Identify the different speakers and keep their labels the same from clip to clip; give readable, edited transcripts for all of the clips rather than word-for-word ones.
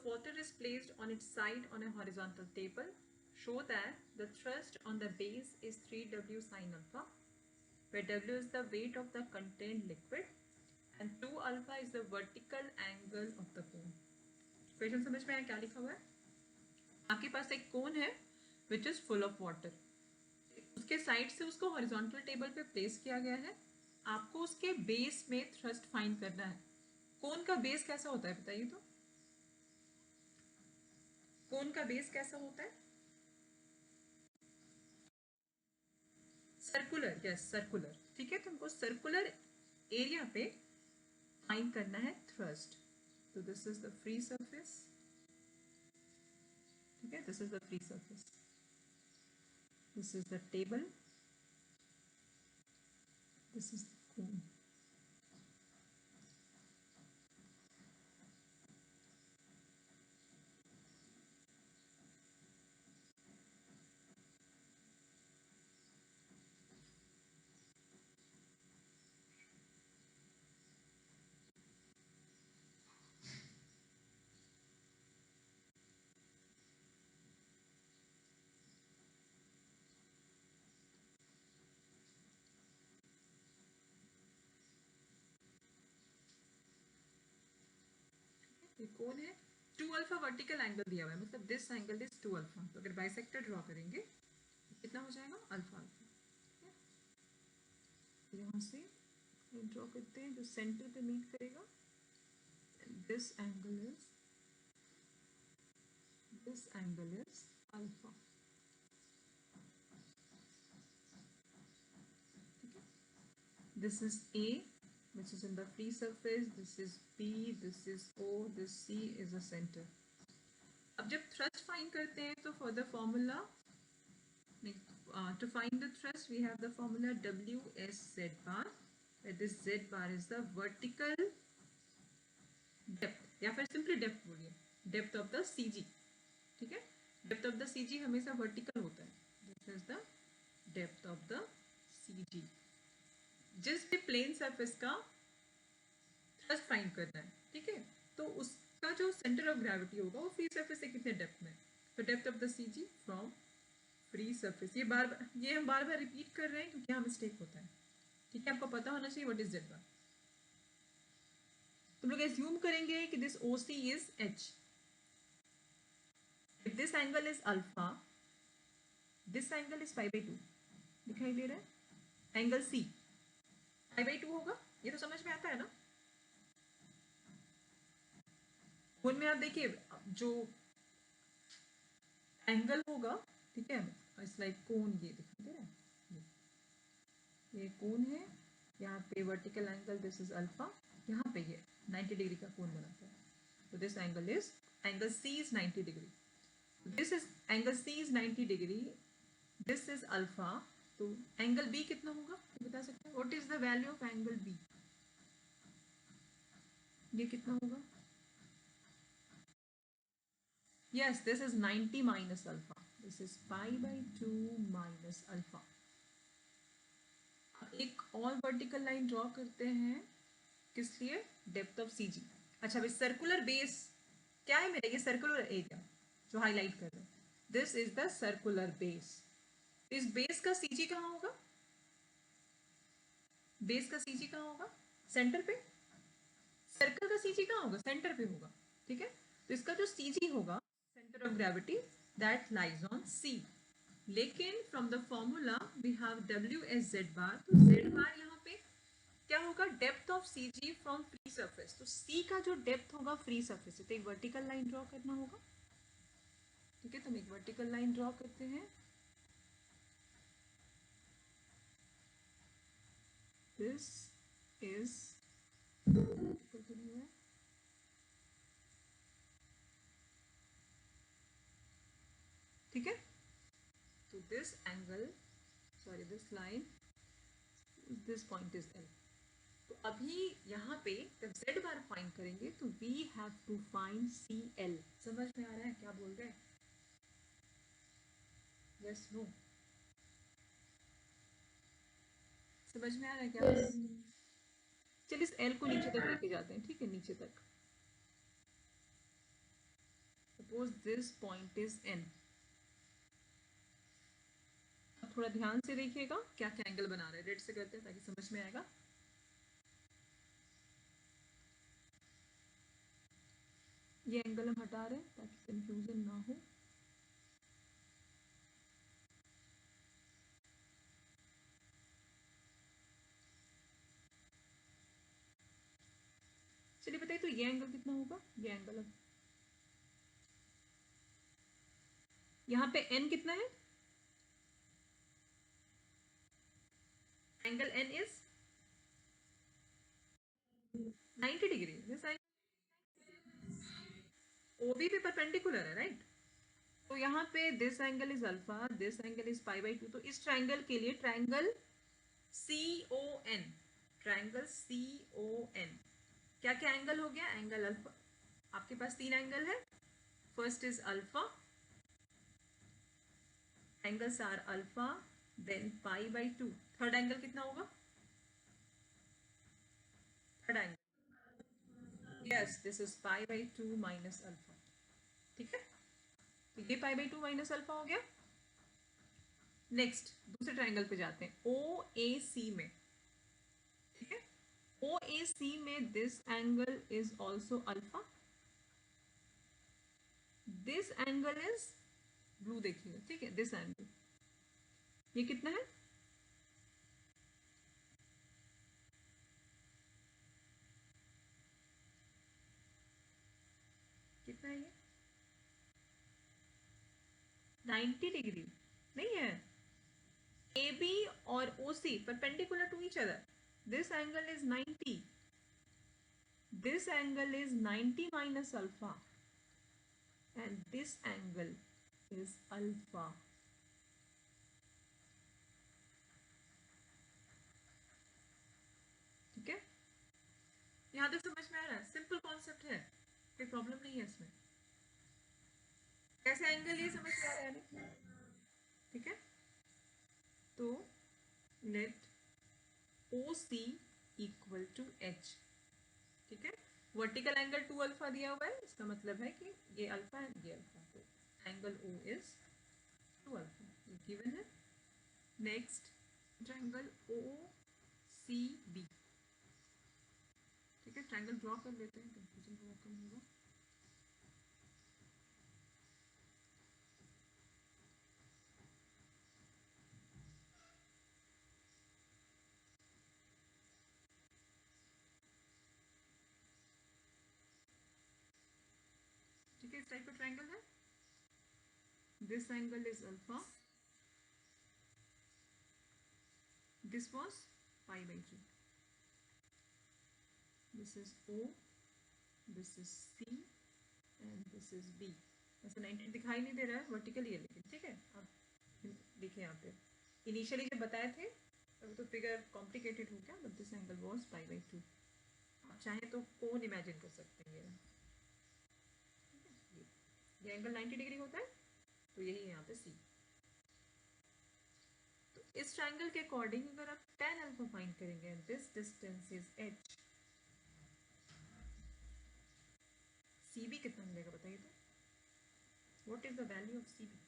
Speaker 1: of water is placed on its side on a horizontal table, show that the thrust on the base is 3W sin alpha, where W is the weight of the contained liquid and 2 alpha is the vertical angle of the cone. Question समझ में आया क्या लिखा हुआ है? आपके पास एक कोन है which is full of water, उसके साइड से उसको हॉरिजॉन्टल टेबल पे प्लेस किया गया है, आपको उसके बेस में थ्रस्ट फाइंड करना है। कोन का बेस कैसा होता है बताइए तो, कोन का बेस कैसा होता है? सर्कुलर, यस सर्कुलर, ठीक है। तो हमको सर्कुलर एरिया पे फाइंड करना है थ्रस्ट। तो this is the free surface, ठीक है, this is the free surface, this is the table, this is the cone. ये कौन है? 2 अल्फा वर्टिकल एंगल दिया हुआ है, मतलब दिस एंगल इज 2 अल्फा। तो अगर बाइसेक्टर ड्रॉ करेंगे कितना हो जाएगा? Alpha alpha. यहाँ से ड्रॉ करते हैं जो सेंटर पे मीट करेगा, दिस एंगल इज अल्फा, ठीक है। This is a which is in the free surface, this is B, this is O, this C is a center. अब जब thrust find करते हैं तो for the formula to find the thrust we have the formula WSZ bar, where this Z bar is the vertical depth या फिर simply depth बोलिए, depth of the CG, ठीक है। depth of the CG हमेशा vertical होता है, this is the depth of the CG। जिस भी प्लेन सरफेस का थ्रस्ट फाइंड करना है, ठीक है, तो उसका जो सेंटर ऑफ ग्रेविटी होगा वो फ्री सरफेस से कितने डेप्थ में, तो depth of the CG from free surface. ये हम बार बार रिपीट कर रहे हैं क्योंकि यहाँ मिस्टेक होता है, ठीक है। आपको पता होना चाहिए व्हाट इज जेड बार। तुम लोग एज्यूम करेंगे कि this OC is H, if this angle is alpha, this angle is 5/2, दिखाई दे रहा है, एंगल सी 5/2 होगा, ये तो समझ में आता है ना। कोन में आप देखिए जो एंगल होगा, ठीक है, इट्स लाइक कोन, ये दिखाई दे रहा है, ये कोन है, यहाँ पे vertical angle this is alpha, यहाँ पे ये 90 डिग्री का कोन बनाता है, तो this angle C is 90 degree, this is angle C is 90 degree, this is alpha, तो एंगल बी कितना होगा ये बता सकते हैं? What is the value of angle B, ये कितना होगा? Yes, this is 90 minus alpha. This is pi/2 minus alpha. एक और वर्टिकल लाइन ड्रॉ करते हैं, किस लिए? Depth of CG. अच्छा भाई, सर्कुलर बेस क्या है मेरा? ये सर्कुलर एरिया जो हाईलाइट कर रहे हैं, this is the circular base. इस बेस का सीजी कहाँ होगा? बेस का सीजी कहाँ होगा? सेंटर पे। सर्कल का सीजी कहाँ होगा? सेंटर पे होगा, ठीक है। तो इसका जो सीजी होगा, centre of gravity, that lies on C. लेकिन from the formula we have W S Z bar, तो जेड बार यहाँ पे क्या होगा? Depth of C G from free surface. तो सी का जो डेप्थ होगा फ्री सरफेस से, तो एक वर्टिकल लाइन ड्रॉ करना होगा, ठीक है। तो हम एक वर्टिकल लाइन ड्रॉ करते हैं, दिस इज ठीक है। तो this angle, sorry this line, this point is L. तो अभी यहाँ पे जब z बार फाइंड करेंगे तो we have to find C L. समझ में आ रहा है क्या बोल रहे हैं? Yes no? समझ में आ रहा है क्या? चलिए इस एल को नीचे तक लेके जाते हैं, ठीक है, नीचे तक। suppose this point is n. थोड़ा ध्यान से देखिएगा क्या क्या एंगल बना रहे हैं, रेड से करते हैं ताकि समझ में आएगा. ये एंगल हम हटा रहे हैं ताकि कंफ्यूजन ना हो. चलिए बताइए तो ये एंगल कितना होगा. ये एंगल अब यहाँ पे n कितना है. Angle n is 90 degree. This OB पे परपेंडिकुलर है, राइट. तो यहाँ पे this angle is alpha, this angle is pi by 2. तो इस ट्राइंगल के लिए ट्राइंगल CON, ट्राइंगल CON क्या क्या एंगल हो गया. एंगल अल्फा, आपके पास 3 एंगल है. First is alpha, angles are alpha, then pi by 2. Third angle कितना होगा. Third angle, yes, this is pi by 2 minus alpha. ठीक है, तो ये पाई बाई 2 माइनस अल्फा हो गया. नेक्स्ट दूसरे ट्राइंगल पे जाते हैं, OAC में. ठीक है, OAC में this angle is also alpha, this angle is blue देखिएगा. ठीक है, दिस एंगल ये कितना है. कितना है ये. 90 डिग्री नहीं है. AB और OC perpendicular to each other. This angle is 90, this angle is 90 minus alpha and this angle is alpha. ठीक है, यहां तक समझ में आ रहा है. सिंपल कॉन्सेप्ट है, कोई प्रॉब्लम नहीं है इसमें. कैसे एंगल ये समझ में आ रहा है. ठीक है, तो let OC equal to H. ठीक है, वर्टिकल एंगल 2 अल्फा दिया हुआ है, इसका मतलब है कि ये अल्फा है, ये अल्फा. तो एंगल O इज 2 अल्फा, ये गिवन है. Next triangle OCB. ठीक है, ट्रायंगल ड्रॉ कर लेते हैं, कंफ्यूजन थोड़ा कम होगा. ठीक है, इस टाइप का ट्रायंगल है. This angle is alpha, this was pi by 2, this is O, this is C and this is B. ऐसा 90 दिखाई नहीं दे रहा है, वर्टिकली है लेकिन. ठीक है, आप देखिए यहाँ पे इनिशियली जब बताए थे तब तो फिगर कॉम्प्लिकेटेड हो गया, but this angle was pi by 2. आप चाहें तो कोन इमेजिन कर सकते हैं. ये एंगल 90 डिग्री होता है, तो यही है यहाँ पे C. तो इस ट्रायंगल के अकॉर्डिंग अगर आप tan अल्फा फाइंड करेंगे, this distance is H, CB कितना मिलेगा बताइए तो. What is the value of CB.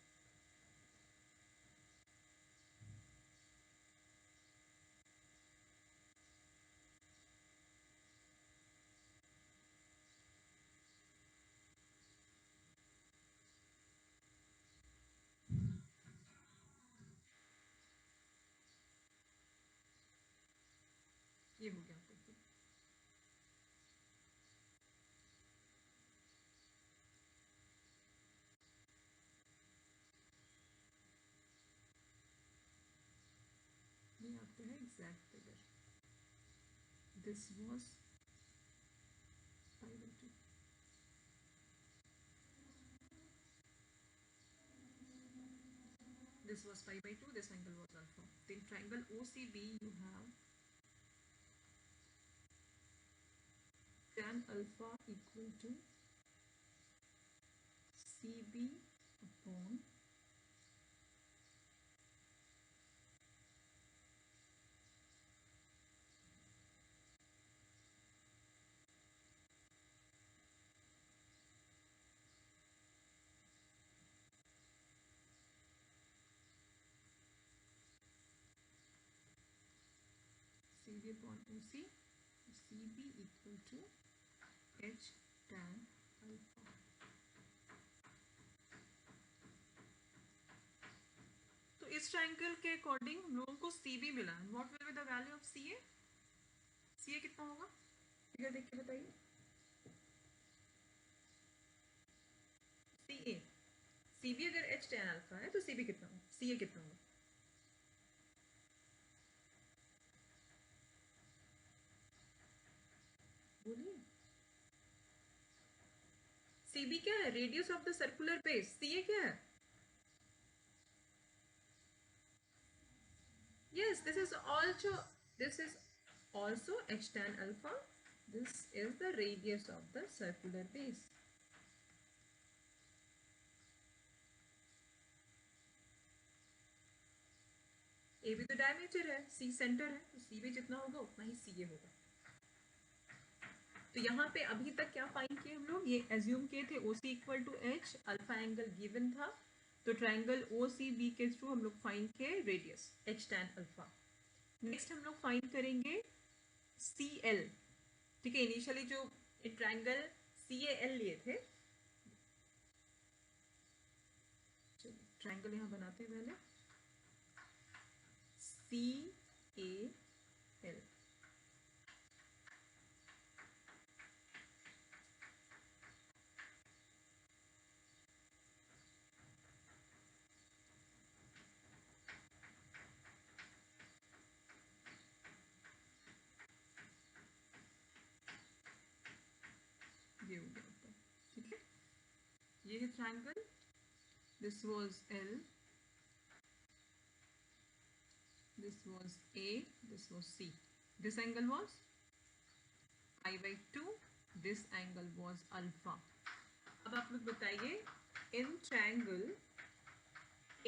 Speaker 1: ये हो गया आपको. ये आपका है exact figure. This was pi by 2. This was pi by 2, this angle was alpha. In triangle OCB you have tan alpha equal to CB upon CB upon OC, CB equal to H tan alpha. तो इस triangle के according हम लोगों को CB मिला. What will be the value of CA? CA कितना होगा? Figure देख के बताइए. CA, CB अगर H tan अल्फा है तो CB कितना होगा? CA कितना होगा? बोलिए. CB क्या है? Radius of the circular base. CA क्या है? Yes, this is also H tan alpha. This is the radius of the circular base. A भी तो डायमीटर है, C सेंटर है, तो C भी जितना होगा उतना ही CA होगा. तो यहाँ पे अभी तक क्या फाइंड किए हम लोग? ये एज्यूम किए थे OC equal to H, alpha angle given था, तो ट्रायंगल OCB के थ्रू हम लोग फाइंड किए radius H tan alpha. Next हम लोग फाइंड करेंगे CL. ठीक है, इनिशियली जो ट्रायंगल CAL लिए थे, ट्रायंगल यहाँ बनाते हैं पहले. CAL. ये हो गया ऊपर. ठीक है, ये है triangle. This was L, this was A, this was C. This angle was pi/2, this angle was alpha. अब आप लोग बताइए, in triangle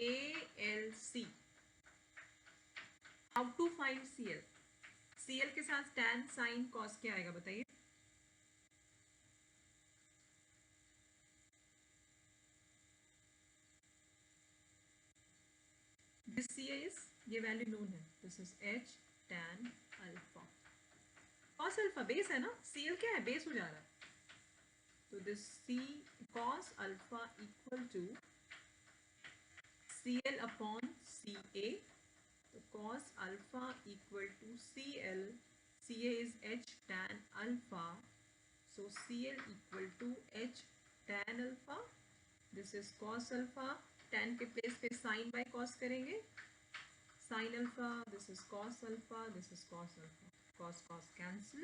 Speaker 1: ALC how to find CL? CL के साथ tan sin cos क्या आएगा बताइए? This CA is, ये वैल्यू नोन है. This is H tan alpha. cos alpha base है ना, CL क्या है? बेस हो जा रहा है. तो this C cos alpha equal to CL upon CA. तो cos alpha equal to CL. CA is H tan alpha. So CL equal to H tan alpha. This is cos alpha. tan के place पे sin by cos करेंगे. Sin alpha. This is cos alpha. This is cos alpha. Cos cos cancel.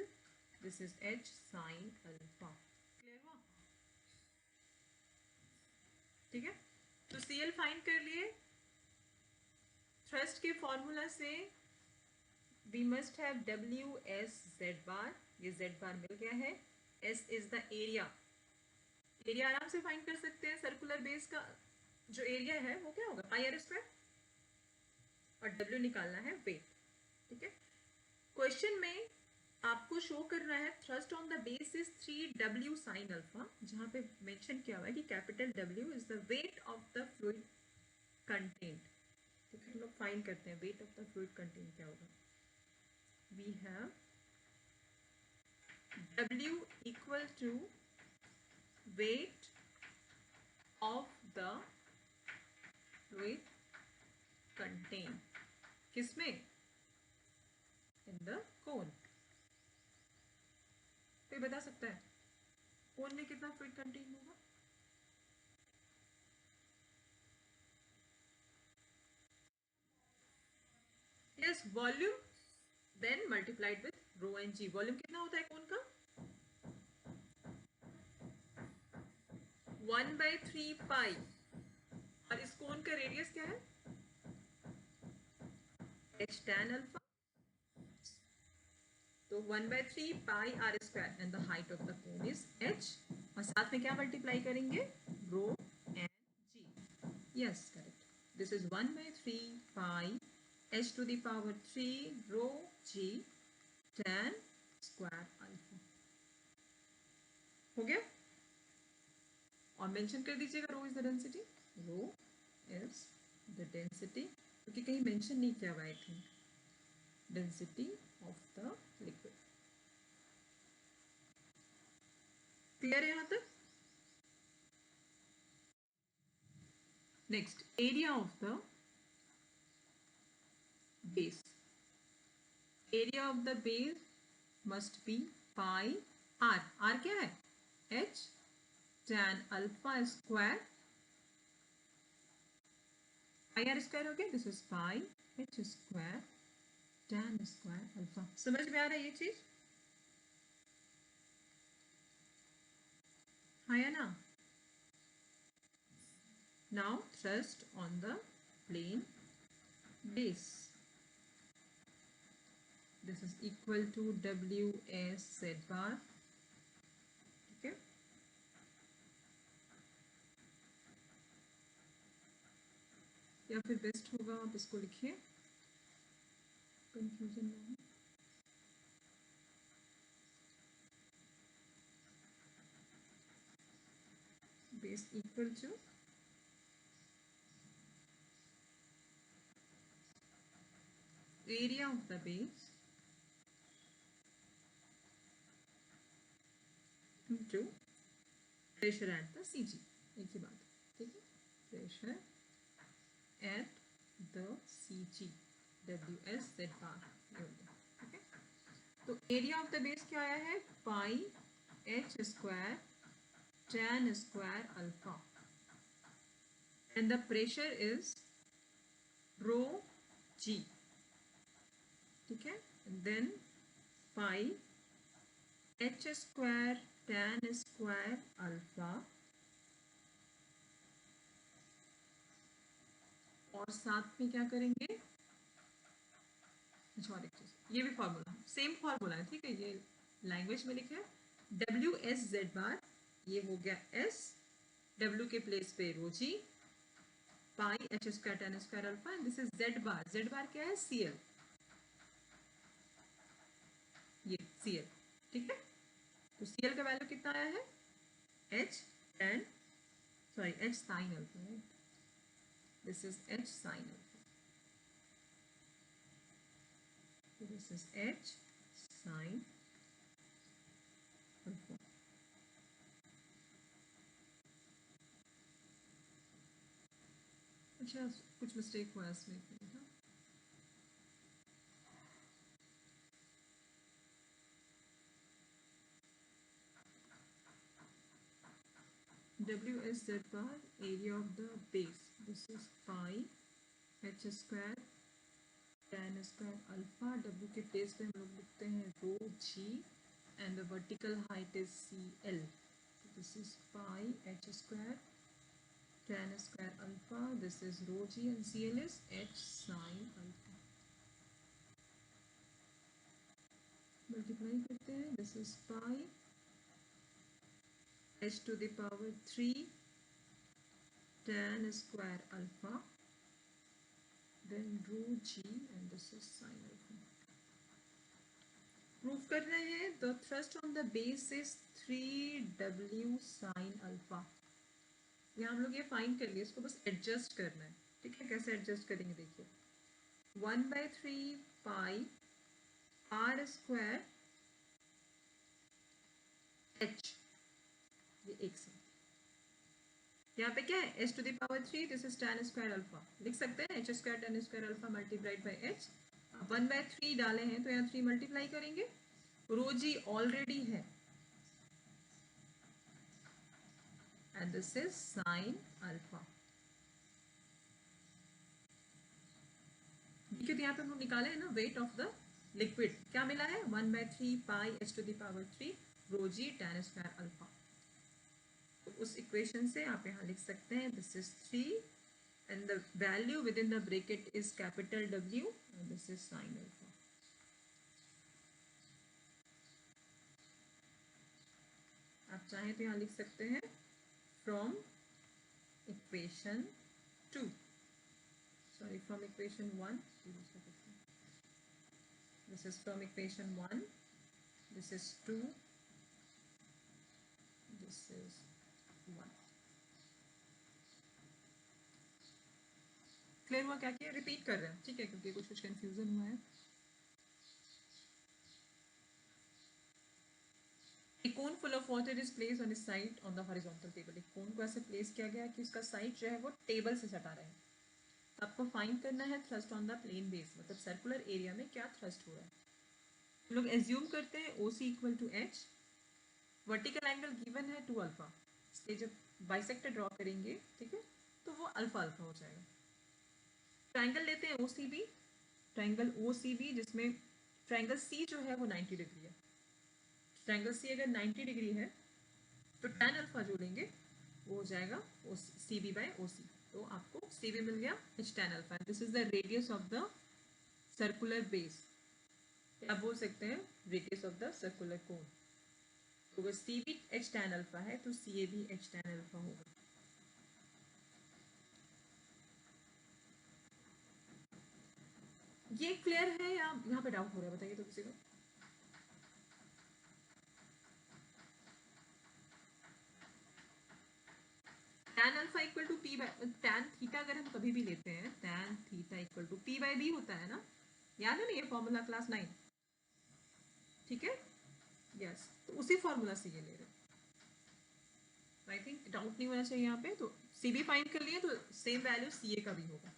Speaker 1: This is H sin alpha. Clear हुआ? ठीक है, तो CL find कर लिए. Thrust के फॉर्मूला से we must have W S Z bar. ये Z bar मिल गया है. S is the area. Area आराम से फाइंड कर सकते हैं. सर्कुलर बेस का जो एरिया है वो क्या होगा? पाई आर स्क्वायर. और W निकालना है वेट. ठीक है, क्वेश्चन में आपको शो करना है thrust on the base is 3W sin alpha, जहां पे मेंशन किया हुआ है कि capital W is the weight of the fluid content. ठीक है, हम लोग फाइंड करते हैं weight of the fluid content क्या होगा. We have W equal to weight of the fluid contained. किसमें? In the cone. कोई बता सकता है कोन में कितना फ्लूइड कंटेन होगा? Yes, volume then multiplied with rho and G. Volume कितना होता है कोन का? 1/3 पाई. और इस कोन का रेडियस क्या है? H tan alpha. तो 1/3 pi R square and the height of the cone is H. और साथ में क्या मल्टीप्लाई करेंगे? Rho and G. Yes, correct. This is 1/3 pi H to the power 3 rho G tan square alpha. हो गया? और mention कर दीजिएगा rho is the density. Rho is the density, क्योंकि कहीं मेंशन नहीं किया हुआ. I think density of the liquid. Clear है यहाँ तक? Next, area of the base. Area of the base must be pi R. R क्या है? h tan alpha square. Pi R square हो गया. This is pi h square tan square alpha. समझ में आ रहा है ये चीज? हाँ या ना? Now thrust on the plane base. This is equal to WS Z bar. ठीक है? या फिर बेस्ट होगा आप इसको लिखिए, कंफ्यूजन ना हो. Base equal to area of the base into pressure at the CG. एक ही बात, ठीक है? Pressure at the CG, WS Z bar. ठीक है? तो एरिया ऑफ द बेस क्या आया है? पाई h square tan square alpha. And the pressure is rho g. ठीक है? then pi h square tan square alpha और साथ में क्या करेंगे? अच्छा, और एक चीज, ये भी फॉर्मूला सेम फॉर्मूला है, ठीक है? ये लैंग्वेज में लिखे डब्ल्यू एस जेड बार. ये हो गया एस, डब्ल्यू के प्लेस पे rho G, pi H square tan square alpha. This is Z bar. Z bar क्या है? C L. ये सी एल, ठीक है? तो सी एल का वैल्यू कितना आया है? H and sorry h sine alpha. This is h sine alpha. This is h sine alpha. अच्छा, कुछ मिस्टेक हुआ इसमें. WS Z bar, area of the base. This is pi h square tan square alpha. W के place पे हम लोग लिखते हैं रो g and the vertical height is CL. This is pi h square tan square alpha. This is rho g and CL is h sin alpha. Multiply करते हैं. This is pi h to the power 3 tan square alpha, then rho g and this is sin alpha. Proof कर रहे हैं the thrust on the base is 3w sin alpha. ये हम लोग ये find कर लिए, इसको बस एडजस्ट करना है, ठीक है? कैसे एडजस्ट करेंगे देखिए. 1/3 पाई आर स्क्वायर एच. ये एक साथ यहाँ पे क्या है? H to the power 3. This is tan square alpha. लिख सकते हैं H square tan square alpha multiplied by H. 1/3 डाले हैं तो यहाँ 3 मल्टीप्लाई करेंगे. रो जी ऑलरेडी है and this is sin alpha. देखिए तो यहाँ पे हम निकाले हैं ना वेट ऑफ द लिक्विड. क्या मिला है? 1/3 pi H to the power 3 rho G tan square alpha. तो उस इक्वेशन से आप यहाँ लिख सकते हैं this is 3 and the value within the bracket is capital W and this is sin alpha. आप चाहें तो यहाँ लिख सकते हैं from equation 2, sorry from equation 1. This is from equation 1, this is 2, this is 1. Clear हुआ? क्या किया? रिपीट कर रहे हैं, ठीक है? क्योंकि कुछ कंफ्यूजन हुआ है. what it is placed on its side on the horizontal table. एक कोन को ऐसे प्लेस किया गया कि उसका साइड जो है वो टेबल से सटा रहे हैं. तो आपको फाइंड करना है thrust on the plane base, मतलब सर्कुलर एरिया में क्या थ्रस्ट हो रहा है. हम लोग एज्यूम करते हैं OC equal to H. Vertical angle given है 2 अल्फा. इसलिए जब बाइसेक्टर ड्रॉ करेंगे, ठीक है, तो वो अल्फा अल्फा हो जाएगा. ट्राइंगल लेते हैं OCB. ट्राइंगल OCB जिसमें ट्राइंगल C जो है वो 90 डिग्री है. ट्राइंगल C अगर 90 डिग्री है तो tan अल्फा जो लेंगे वो हो जाएगा CB बाय OC. तो आपको CB मिल गया H tan alpha. This is the radius of the circular base. आप बोल सकते हैं radius of the circular cone. तो अगर CB H tan अल्फा है तो CA भी H tan अल्फा होगा. ये क्लियर है या यहाँ पे डाउट हो रहा है, बताइए तो किसी को. tan alpha equal to P by tan theta अगर हम कभी भी लेते हैं tan theta equal to P by B होता है ना. याद है ना ये फॉर्मूला क्लास 9. ठीक है, यस. तो उसी फॉर्मूला से ये ले रहे हैं. आई थिंक डाउट नहीं होना चाहिए यहाँ पे. तो CB फाइंड कर लिए तो सेम वैल्यू CA का भी होगा.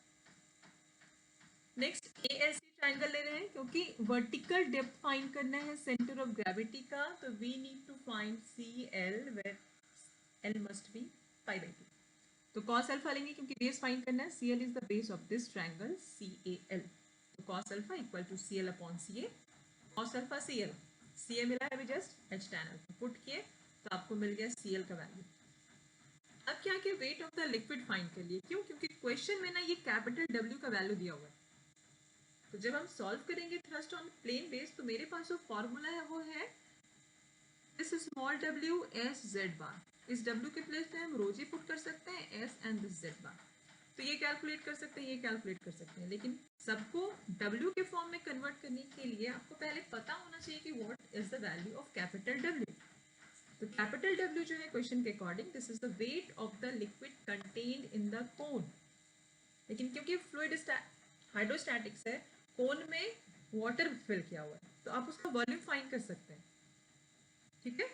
Speaker 1: नेक्स्ट ALC ट्राइंगल ले रहे हैं क्योंकि वर्टिकल डेप्थ फाइंड करना है सेंटर ऑफ ग्रेविटी का. तो we need to find CL where L must be pi by 2. तो cos अल्फा लेंगे क्योंकि बेस फाइंड करना है. CL is the base of this triangle CAL. तो cos alpha equal to CL upon CA. cos alpha CL, CA मिला है अभी just H tan alpha put किए तो आपको मिल गया CL का वैल्यू. अब क्या कि wait of the liquid find कर लिए. क्यों? क्योंकि क्वेश्चन में ना ये कैपिटल W का वैल्यू दिया हुआ है. तो जब हम सॉल्व करेंगे थ्रस्ट ऑन प्लेन बेस तो मेरे पास जो फॉर्मूला है वो है this small w s z बार. इस w के प्लेस पे हम रोजी पुट कर सकते हैं s एंड दिस z बार. तो ये कैलकुलेट कर सकते हैं, ये कैलकुलेट कर सकते हैं. लेकिन सबको w के फॉर्म में कन्वर्ट करने के लिए आपको पहले पता होना चाहिए कि what is the value of capital W. तो कैपिटल W जो है क्वेश्चन के according this is the weight of the liquid contained in the cone. लेकिन क्योंकि फ्लूइड हाइड्रोस्टैटिक्स है, कोन में वाटर फिल किया हुआ है तो आप उसका वॉल्यूम फाइंड कर सकते हैं. ठीक है,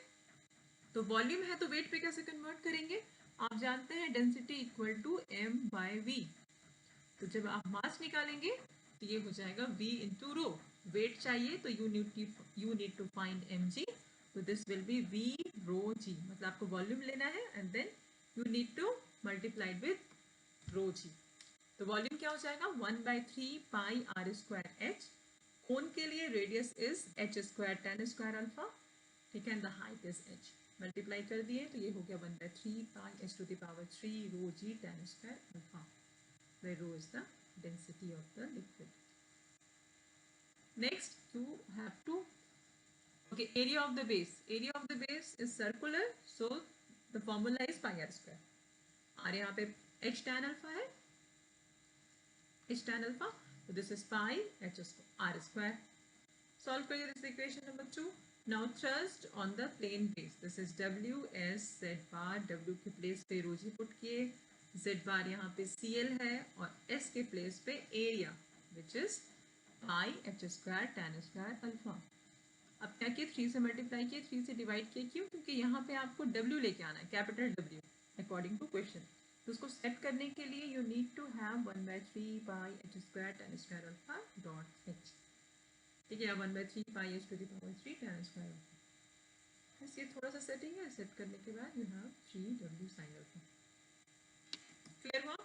Speaker 1: तो वॉल्यूम है तो वेट पे कैसे कन्वर्ट करेंगे. आप जानते हैं density equal to m by v. तो जब आप मास निकालेंगे तो ये हो जाएगा v इंटू रो. वेट चाहिए तो you need to find mg. तो this will be v rho g. मतलब आपको वॉल्यूम लेना है and then you need to multiplied with rho g. तो वॉल्यूम क्या हो जाएगा 1/3 pi r square h. Cone के लिए radius is h square tan square alpha. ठीक है, and the height is h. Multiply कर दिए तो ये हो गया 1/3 pi h to the power 3 rho g tan square alpha, where rho is the density of the liquid. Next you have to area of the base. Area of the base is circular, so the formula is pi r square. और यहाँ पे h tan alpha है, h tan alpha, so this is pi h r square. Solve करिए this equation number 2. Now thrust on the plane base. This is W S Z bar. W के place पे rho g put किए. Z bar यहाँ पे CL है और S के place पे area which is pi h square tan square alpha. अब क्या किए 3 से मल्टीप्लाई किए, 3 से डिवाइड किए. क्यों? क्योंकि यहाँ पे आपको W लेके आना है, capital W according to question. तो उसको सेट करने के लिए you need to have 1/3 pi h square tan square alpha dot h. ठीक है, 1/3 pi h to the power 3 tan square alpha. बस ये थोड़ा सा सेटिंग है. सेट करने के बाद you have 3w sin alpha. Clear हुआ?